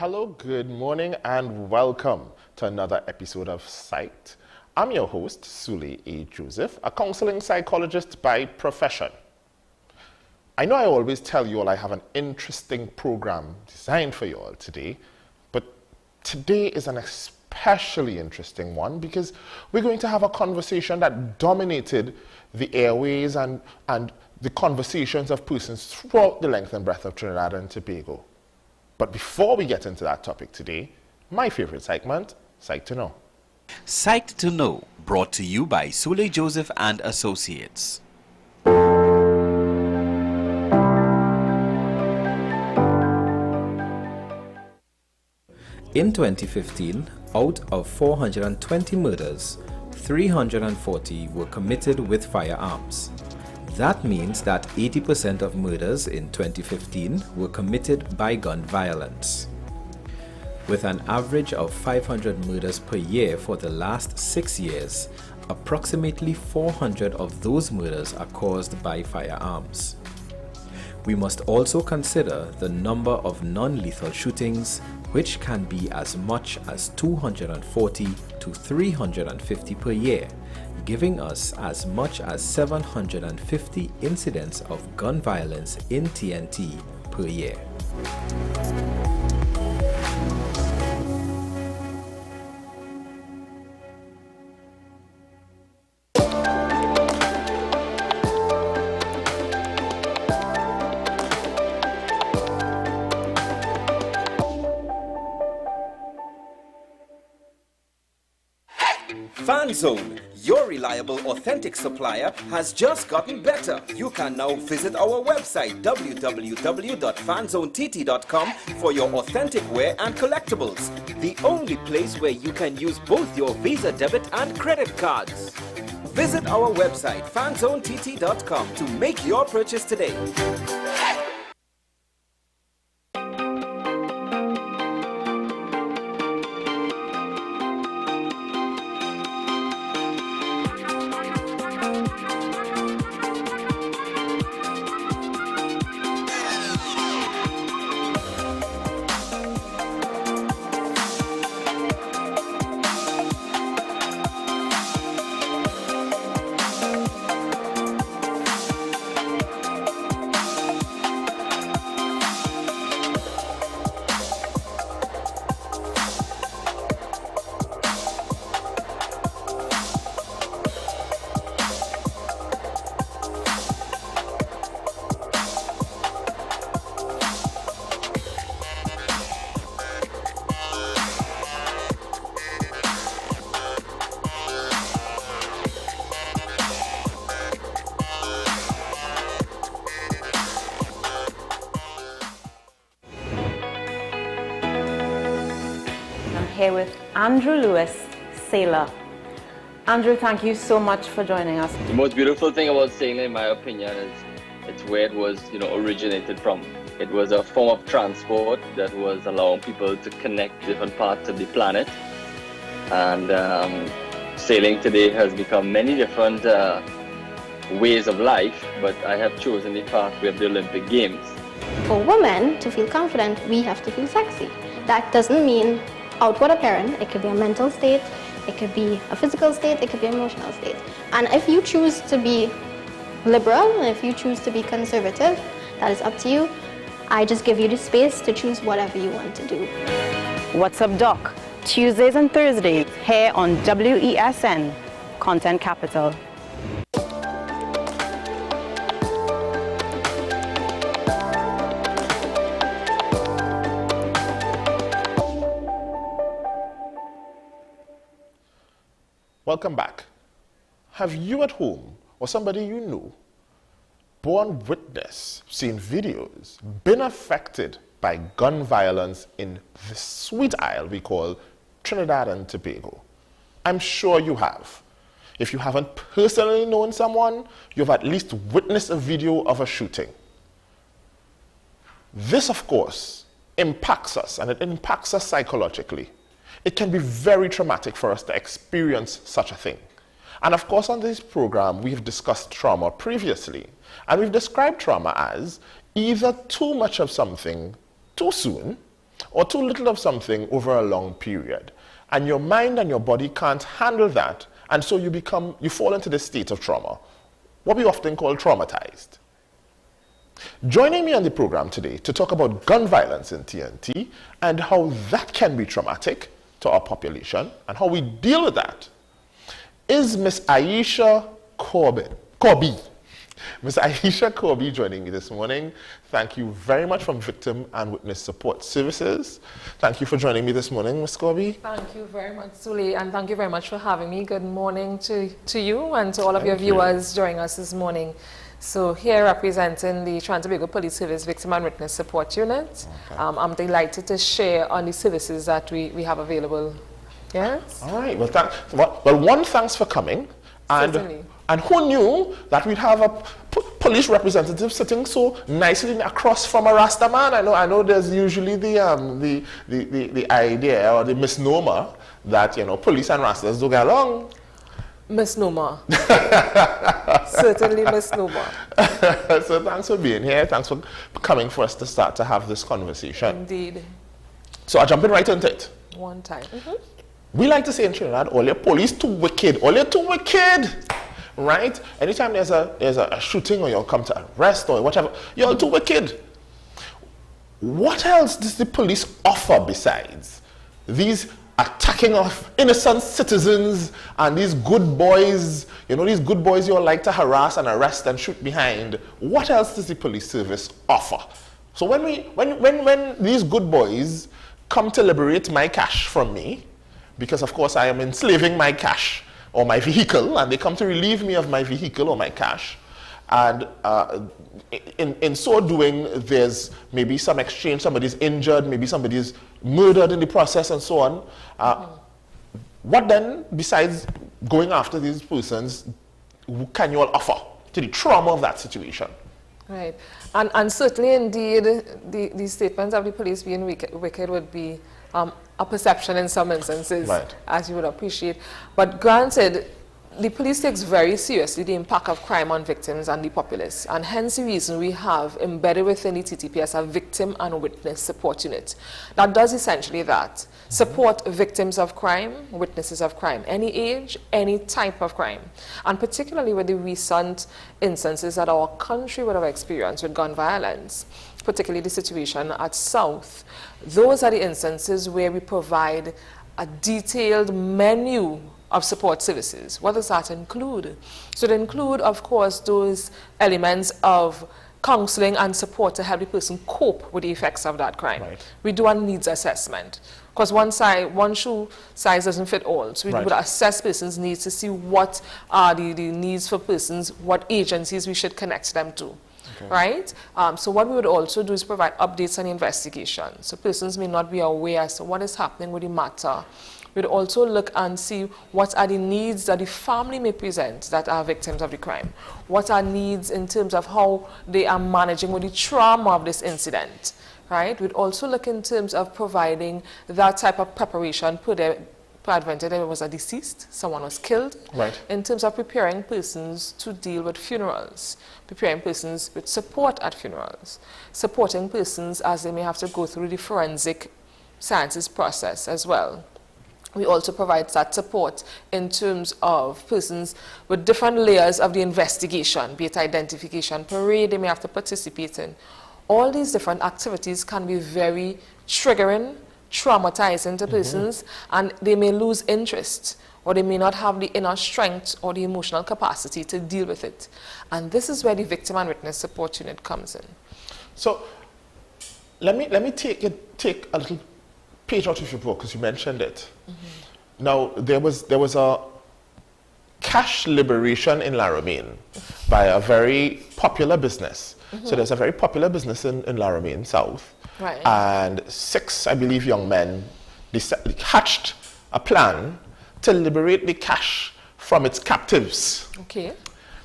Hello, good morning, and welcome to another episode of Psyched. I'm your host, Sule A. Joseph, a counseling psychologist by profession. I know I always tell you all I have an interesting program designed for you all today, but today is an especially interesting one because we're going to have a conversation that dominated the airways and the conversations of persons throughout the length and breadth of Trinidad and Tobago. But before we get into that topic today, my favorite segment, Psyched to Know. Psyched to Know, brought to you by Sule Joseph and Associates. In 2015, out of 420 murders, 340 were committed with firearms. That means that 80% of murders in 2015 were committed by gun violence. With an average of 500 murders per year for the last 6 years, approximately 400 of those murders are caused by firearms. We must also consider the number of non-lethal shootings, which can be as much as 240 to 350 per year, giving us as much as 750 incidents of gun violence in TNT per year. FanZone, your reliable, authentic supplier, has just gotten better. You can now visit our website www.fanzonett.com for your authentic wear and collectibles. The only place where you can use both your Visa debit and credit cards. Visit our website fanzonett.com to make your purchase today. Here with Andrew Lewis, sailor. Andrew, thank you so much for joining us. The most beautiful thing about sailing, in my opinion, is it's where it was, originated from. It was a form of transport that was allowing people to connect different parts of the planet. And sailing today has become many different ways of life, but I have chosen the pathway of the Olympic Games. For women to feel confident, we have to feel sexy. That doesn't mean outward appearance. It could be a mental state, it could be a physical state, it could be an emotional state. And if you choose to be liberal, and if you choose to be conservative, that is up to you. I just give you the space to choose whatever you want to do. What's up, Doc? Tuesdays and Thursdays here on WESN, Content Capital. Welcome back. Have you at home or somebody you know borne witness, seen videos, been affected by gun violence in the sweet isle we call Trinidad and Tobago? I'm sure you have. If you haven't personally known someone, you've at least witnessed a video of a shooting. This, of course, impacts us, and it impacts us psychologically. It can be very traumatic for us to experience such a thing. And of course, on this program, we've discussed trauma previously, and we've described trauma as either too much of something too soon, or too little of something over a long period. And your mind and your body can't handle that. And so you fall into this state of trauma, what we often call traumatized. Joining me on the program today to talk about gun violence in TNT and how that can be traumatic to our population and how we deal with that is Miss Aisha Corby. Ms. Aisha Corby joining me this morning. Thank you very much from Victim and Witness Support Services. Thank you for joining me this morning, Ms. Corby. Thank you very much, Suli, and thank you very much for having me. Good morning to you and to all of your viewers joining us this morning. So here representing the Trans-Tobago Police Service Victim and Witness Support Unit. Okay. I'm delighted to share on the services that we have available. Yes? All right. Well, one, thanks for coming. Certainly. And who knew that we'd have a police representative sitting so nicely across from a Rasta man? I know there's usually the idea or the misnomer that, police and Rastas don't get along. Misnomer. Certainly misnomer. So thanks for being here. Thanks for coming for us to start to have this conversation. Indeed. So I'll jump in right into it. One time. We like to say in Trinidad, all your police too wicked. All you're too wicked. Right? Anytime there's a shooting or you'll come to arrest or whatever, you're too wicked. What else does the police offer besides these attacking of innocent citizens and these good boys, these good boys you all like to harass and arrest and shoot behind? What else does the police service offer? So when these good boys come to liberate my cash from me, because of course I am enslaving my cash or my vehicle, and they come to relieve me of my vehicle or my cash, and in so doing, there's maybe some exchange, somebody's injured, maybe somebody's murdered in the process and so on. What then, besides going after these persons, can you all offer to the trauma of that situation? Right, and certainly indeed, the statements of the police being wicked would be a perception in some instances, right, as you would appreciate. But granted, the police takes very seriously the impact of crime on victims and the populace, and hence the reason we have embedded within the TTPS a Victim and Witness Support Unit. That does essentially that. Support victims of crime, witnesses of crime, any age, any type of crime. And particularly with the recent instances that our country would have experienced with gun violence, particularly the situation at South, those are the instances where we provide a detailed menu of support services. What does that include? So it include, of course, those elements of counseling and support to help the person cope with the effects of that crime. Right. We do a needs assessment, because one shoe size doesn't fit all. So we would assess persons' needs to see what are the needs for persons, what agencies we should connect them to. Okay. Right? So what we would also do is provide updates on the investigation. So persons may not be aware as to what is happening with the matter. We'd also look and see what are the needs that the family may present that are victims of the crime. What are needs in terms of how they are managing with the trauma of this incident. Right? We'd also look in terms of providing that type of preparation adventure there was a deceased, someone was killed, right, in terms of preparing persons to deal with funerals, preparing persons with support at funerals, supporting persons as they may have to go through the forensic sciences process as well. We also provide that support in terms of persons with different layers of the investigation, be it identification, parade they may have to participate in. All these different activities can be very triggering, traumatizing to persons, and they may lose interest, or they may not have the inner strength or the emotional capacity to deal with it. And this is where the Victim and Witness Support Unit comes in. So let me take a little page out of your book, because you mentioned it. Now there was a cash liberation in Laramine by a very popular business. So there's a very popular business in Laramine South. Right. And 6, I believe, young men hatched a plan to liberate the cash from its captives. Okay.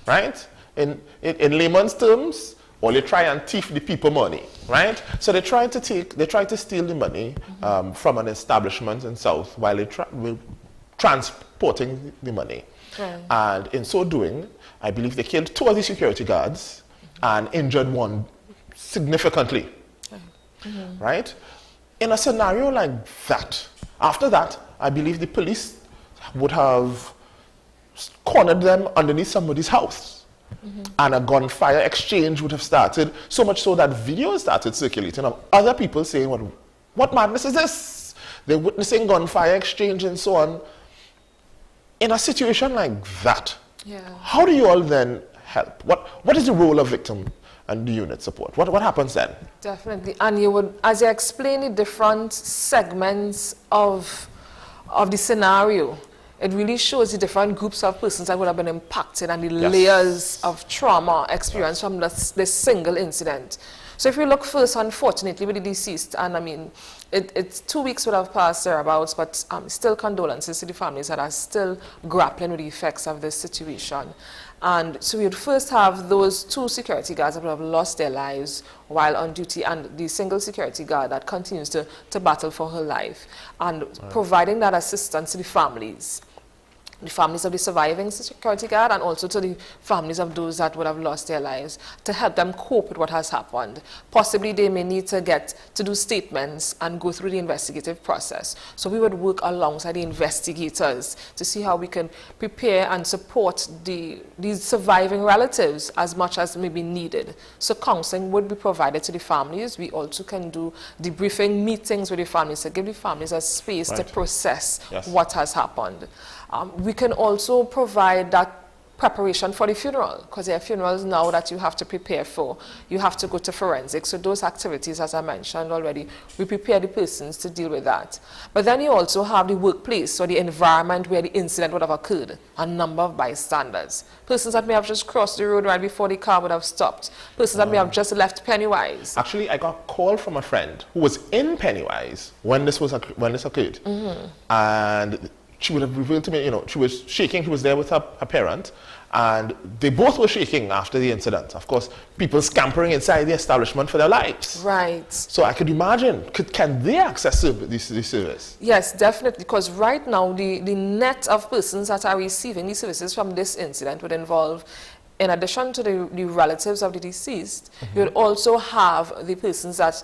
Right? In layman's terms, or they try and thief the people money. Right? So they try to steal the money from an establishment in South while they were transporting the money. Right. And in so doing, I believe they killed 2 of the security guards and injured one significantly. Right? In a scenario like that, after that, I believe the police would have cornered them underneath somebody's house. And a gunfire exchange would have started, so much so that videos started circulating of other people saying, what madness is this? They're witnessing gunfire exchange and so on. In a situation like that, how do you all then help? What is the role of victim and the unit support? What happens then? Definitely, and you would, as you explain the different segments of the scenario, it really shows the different groups of persons that would have been impacted and the layers of trauma experienced from this single incident. So if we look first, unfortunately, with the deceased, and I mean, it's 2 weeks would have passed thereabouts, but still condolences to the families that are still grappling with the effects of this situation. And so we would first have those 2 security guards that would have lost their lives while on duty, and the single security guard that continues to battle for her life, and providing that assistance to the families of the surviving security guard, and also to the families of those that would have lost their lives, to help them cope with what has happened. Possibly they may need to do statements and go through the investigative process. So we would work alongside the investigators to see how we can prepare and support these surviving relatives as much as may be needed. So counseling would be provided to the families. We also can do debriefing meetings with the families to give the families a space to process what has happened. We can also provide that preparation for the funeral, because there are funerals now that you have to prepare for. You have to go to forensics. So those activities, as I mentioned already, we prepare the persons to deal with that. But then you also have the workplace, or the environment where the incident would have occurred. A number of bystanders. Persons that may have just crossed the road right before the car would have stopped. Persons that may have just left Pennywise. Actually, I got a call from a friend who was in Pennywise when this occurred. And she would have revealed to me, she was shaking. She was there with her parent, and they both were shaking after the incident. Of course, people scampering inside the establishment for their lives. Right. So I could imagine, can they access this service? Yes, definitely, because right now the net of persons that are receiving these services from this incident would involve, in addition to the relatives of the deceased, you would also have the persons that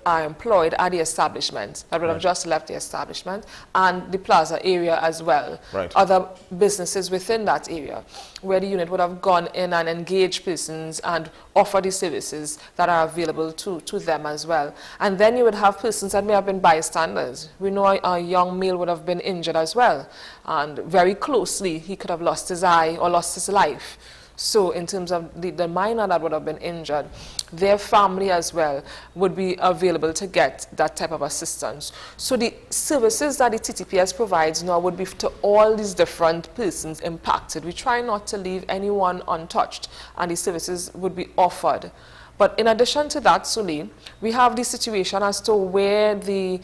are employed at the establishment, that would have just left the establishment, and the plaza area as well. Other businesses within that area, where the unit would have gone in and engaged persons and offer the services that are available to them as well. And then you would have persons that may have been bystanders. We know a young male would have been injured as well, and very closely he could have lost his eye or lost his life. So in terms of the minor that would have been injured, their family as well would be available to get that type of assistance. So the services that the TTPS provides now would be to all these different persons impacted. We try not to leave anyone untouched, and the services would be offered. But in addition to that, Suli, we have the situation as to where the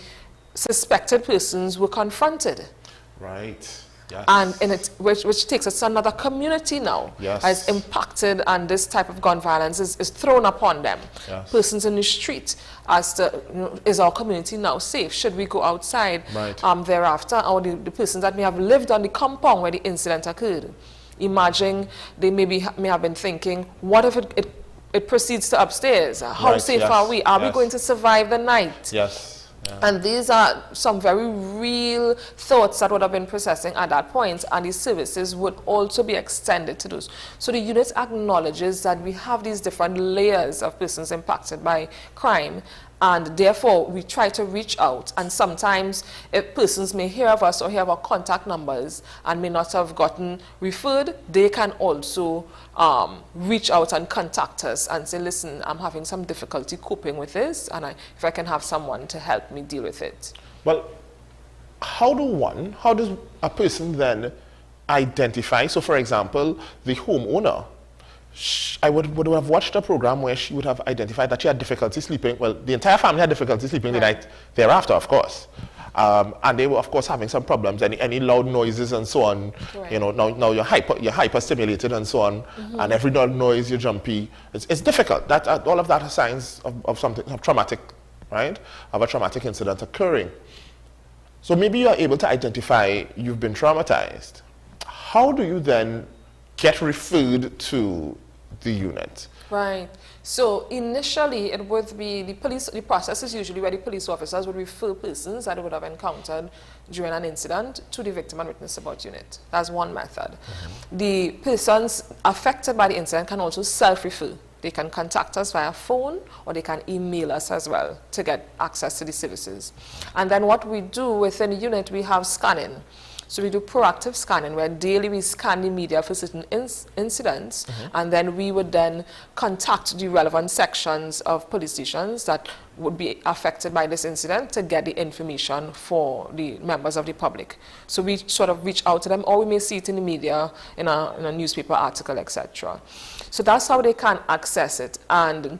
suspected persons were confronted. Right. Yes. And which takes us to another community now, is impacted, and this type of gun violence is thrown upon them. Persons in the street, as to, is our community now safe? Should we go outside thereafter? Or the persons that may have lived on the compound where the incident occurred. Imagine they may have been thinking, what if it proceeds to upstairs? How safe are we? Are we going to survive the night? And these are some very real thoughts that would have been processing at that point, and these services would also be extended to those. So the unit acknowledges that we have these different layers of persons impacted by crime, and therefore we try to reach out. And sometimes if persons may hear of us or hear of our contact numbers and may not have gotten referred, they can also reach out and contact us and say, listen, I'm having some difficulty coping with this, and if I can have someone to help me deal with it. Well, how does a person then identify? So for example, the homeowner, I would have watched a program where she would have identified that she had difficulty sleeping. Well, the entire family had difficulty sleeping the night thereafter, of course. And they were, of course, having some problems, any loud noises and so on. Now you're hyper stimulated and so on, and every loud noise you're jumpy. It's difficult. All of that are signs of something traumatic, right? Of a traumatic incident occurring. So maybe you are able to identify you've been traumatized. How do you then get referred to the unit? Right. So initially it would be the process is usually where the police officers would refer persons that they would have encountered during an incident to the victim and witness support unit. That's one method. The persons affected by the incident can also self-refer. They can contact us via phone or they can email us as well to get access to the services. And then what we do within the unit, we have scanning. So we do proactive scanning where daily we scan the media for certain incidents, and then we would then contact the relevant sections of police stations that would be affected by this incident to get the information for the members of the public. So we sort of reach out to them, or we may see it in the media, in a newspaper article, etc. So that's how they can access it. And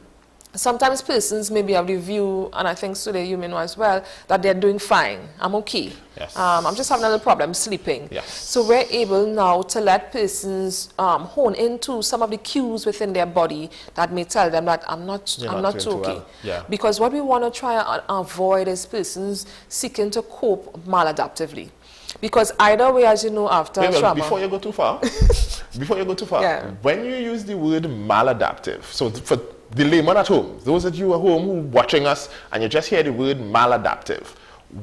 sometimes persons maybe have the view, and I think Sule, you may know as well, that they're doing fine. I'm okay. Yes. I'm just having a little problem sleeping. Yes. So we're able now to let persons hone into some of the cues within their body that may tell them that I'm not too okay. Well. Yeah. Because what we want to try and avoid is persons seeking to cope maladaptively. Because either way, as you know, after trauma... Before you go too far, Yeah. When you use the word maladaptive, so for the layman at home, those of you at home who are watching us and you just hear the word maladaptive,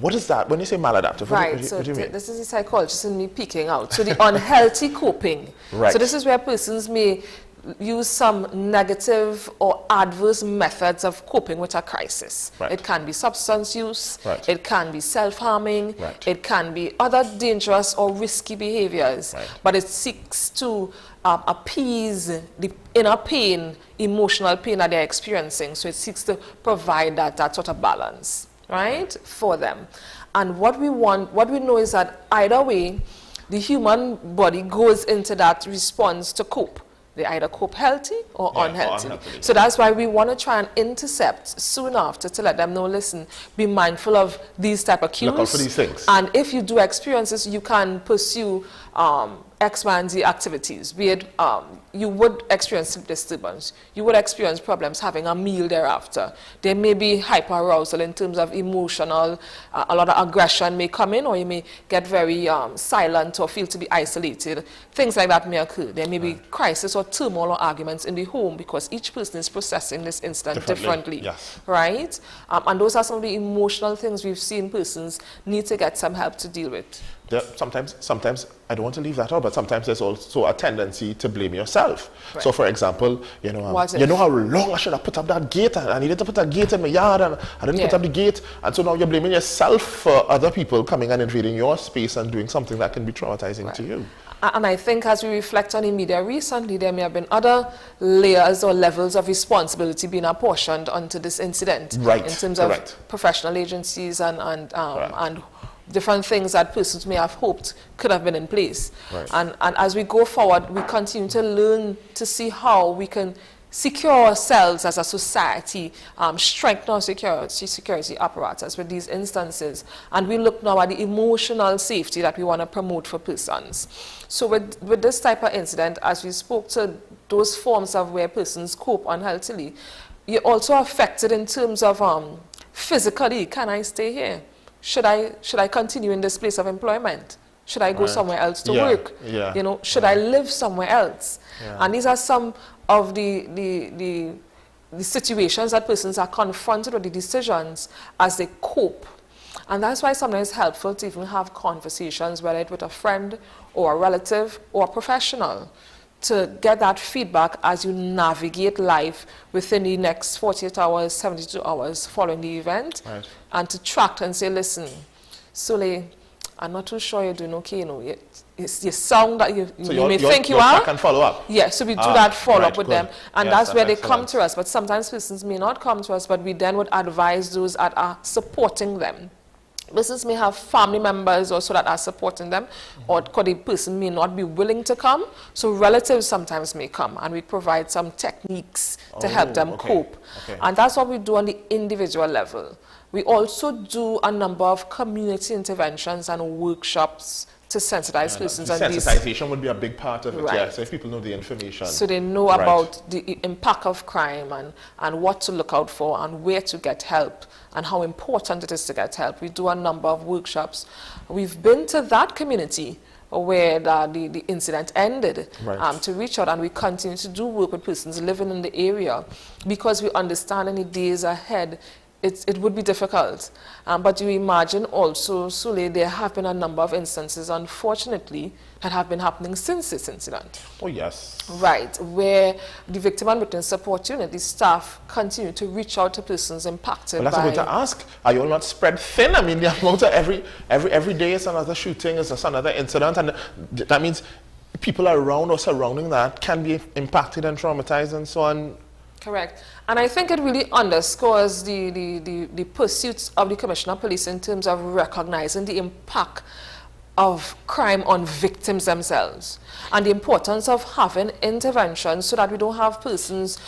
what is that? When you say maladaptive, right, what do you mean? This is the psychologist in me peeking out. So the unhealthy coping. Right. So this is where persons may use some negative or adverse methods of coping with a crisis. Right. It can be substance use, Right. it can be self-harming, Right. it can be other dangerous or risky behaviors, Right. but it seeks to appease the inner pain, emotional pain that they're experiencing. So it seeks to provide that sort of balance, right, for them. And what we know is that either way, the human body goes into that response to cope. They either cope healthy or unhealthy. So that's why we want to try and intercept soon after to let them know, listen, be mindful of these type of cues. Look out for these things. And if you do experience this, you can pursue X, Y, and Z activities. Be it you would experience sleep disturbance. You would experience problems having a meal thereafter. There may be hyperarousal in terms of emotional, a lot of aggression may come in, or you may get very silent or feel to be isolated. Things like that may occur. There may be crisis or turmoil or arguments in the home because each person is processing this incident differently. Yes. Right? And those are some of the emotional things we've seen persons need to get some help to deal with. Sometimes I don't want to leave that out, but sometimes there's also a tendency to blame yourself. Right. So, for example, you know how long I should have put up that gate, and I needed to put a gate in my yard, and I didn't put up the gate, and so now you're blaming yourself for other people coming and invading your space and doing something that can be traumatizing to you. And I think as we reflect on the media recently, there may have been other layers or levels of responsibility being apportioned onto this incident. Right. In terms of professional agencies and different things that persons may have hoped could have been in place. Right. And as we go forward, we continue to learn to see how we can secure ourselves as a society, strengthen our security apparatus with these instances. And we look now at the emotional safety that we want to promote for persons. So with this type of incident, as we spoke to those forms of where persons cope unhealthily, you're also affected in terms of physically, can I stay here? Should I continue in this place of employment? Should I go somewhere else to work? Yeah. You know, should I live somewhere else? Yeah. And these are some of the situations that persons are confronted with, the decisions as they cope. And that's why sometimes it's helpful to even have conversations, whether it's with a friend or a relative or a professional, to get that feedback as you navigate life within the next 48 hours, 72 hours following the event, and to track and say, listen, Sule, I'm not too sure you're doing okay, you know, you sound that you may think you are. I can follow up. Yeah, so we do that follow-up with them, and yes, that's where they come to us. But sometimes persons may not come to us, but we then would advise those that are supporting them. Persons may have family members also that are supporting them, or the person may not be willing to come. So relatives sometimes may come, and we provide some techniques to help them cope. And that's what we do on the individual level. We also do a number of community interventions and workshops to sensitize persons on these. Sensitization would be a big part of it, so if people know the information. So they know about the impact of crime and what to look out for and where to get help and how important it is to get help. We do a number of workshops. We've been to that community where the incident ended, right. To reach out, and we continue to do work with persons living in the area, because we understand in the days ahead it would be difficult. But you imagine also, Sule, there have been a number of instances, unfortunately, that have been happening since this incident. Oh, yes. Right, where the Victim and Witness Support Unit, the staff, continue to reach out to persons impacted Well, that's what I'm going to ask. Are you all not spread thin? I mean, the amount of every day is another shooting, is another incident, and that means people around or surrounding that can be impacted and traumatized and so on. Correct. And I think it really underscores the pursuits of the Commissioner of Police in terms of recognizing the impact of crime on victims themselves, and the importance of having interventions so that we don't have persons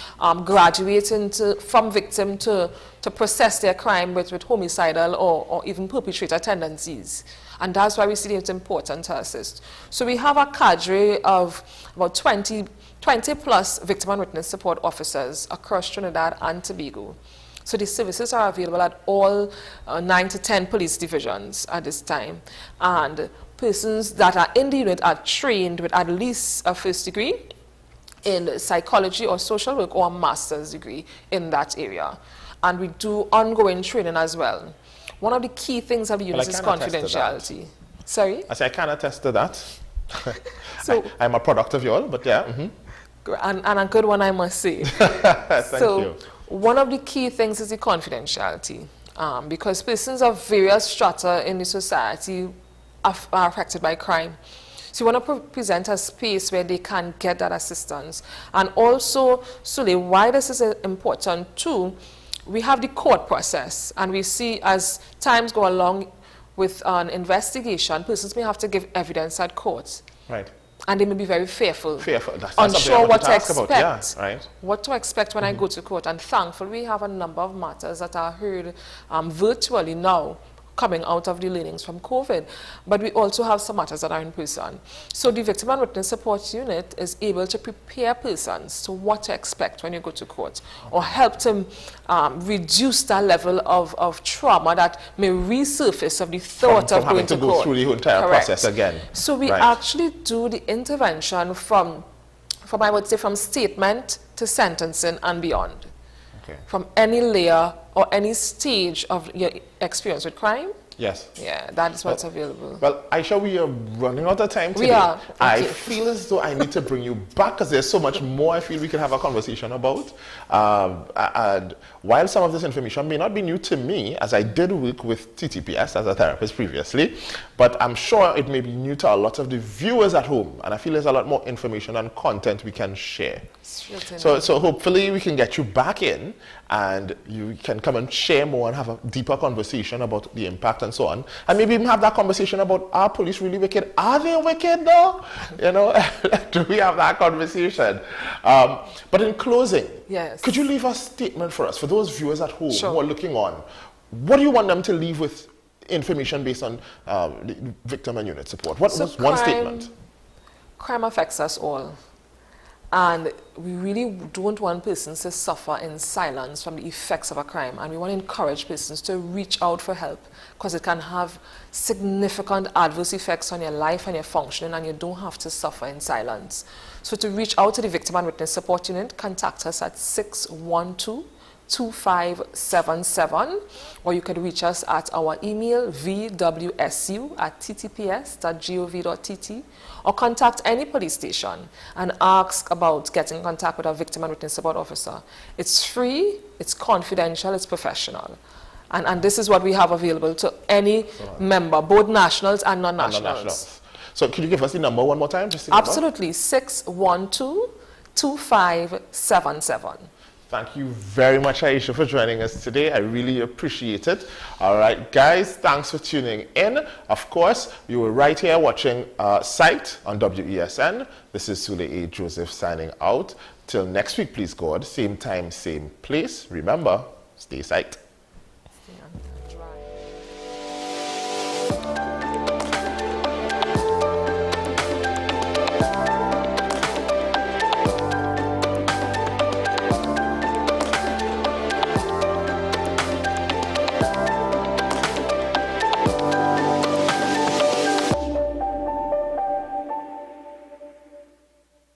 graduating from victim to process their crime with homicidal or even perpetrator tendencies. And that's why we see it's important to assist. So we have a cadre of about 20 plus victim and witness support officers across Trinidad and Tobago. So the services are available at all 9 to 10 police divisions at this time. And persons that are in the unit are trained with at least a first degree in psychology or social work, or a master's degree in that area. And we do ongoing training as well. One of the key things of the unit is confidentiality. Sorry? I say I can attest to that. So I'm a product of y'all, but yeah. Mm-hmm. And a good one, I must say. Thank you. One of the key things is the confidentiality, because persons of various strata in the society are affected by crime. So you want to present a space where they can get that assistance. And also, Sule, why this is important too, we have the court process, and we see as times go along with an investigation, persons may have to give evidence at court. Right. And they may be very fearful, that's unsure what to expect. Yeah, right. What to expect when I go to court. And thankfully, we have a number of matters that are heard virtually now, coming out of the learnings from COVID. But we also have some matters that are in person. So the Victim and Witness Support Unit is able to prepare persons to what to expect when you go to court, or help them reduce that level of trauma that may resurface of the thought of going to court. Go through the entire process again. So we actually do the intervention from I would say, from statement to sentencing and beyond. Okay. From any layer or any stage of your experience with crime. Yes. Yeah, that is what's available. Well, Aisha, we are running out of time today. We are. I feel as though I need to bring you back, because there's so much more I feel we can have a conversation about. And while some of this information may not be new to me, as I did work with TTPS as a therapist previously, but I'm sure it may be new to a lot of the viewers at home. And I feel there's a lot more information and content we can share. So hopefully we can get you back in, and you can come and share more and have a deeper conversation about the impact and so on. And maybe even have that conversation about, are police really wicked? Are they wicked though? You know, do we have that conversation? But in closing, yes, could you leave a statement for us, for those viewers at home who are looking on? What do you want them to leave with information based on the victim and unit support? What was one statement? Crime affects us all. And we really don't want persons to suffer in silence from the effects of a crime. And we want to encourage persons to reach out for help, because it can have significant adverse effects on your life and your functioning, and you don't have to suffer in silence. So to reach out to the Victim and Witness Support Unit, contact us at 612-2577, or you can reach us at our email vwsu@ttps.gov.tt, or contact any police station and ask about getting in contact with a Victim and Witness Support Officer. It's free, it's confidential, it's professional. And this is what we have available to any member, both nationals and non-nationals. So could you give us the number one more time? Absolutely, 612-2577. Thank you very much, Aisha, for joining us today. I really appreciate it. All right, guys, thanks for tuning in. Of course, you were right here watching Psyched on WESN. This is Sule A. Joseph signing out. Till next week, please God, same time, same place. Remember, stay psyched.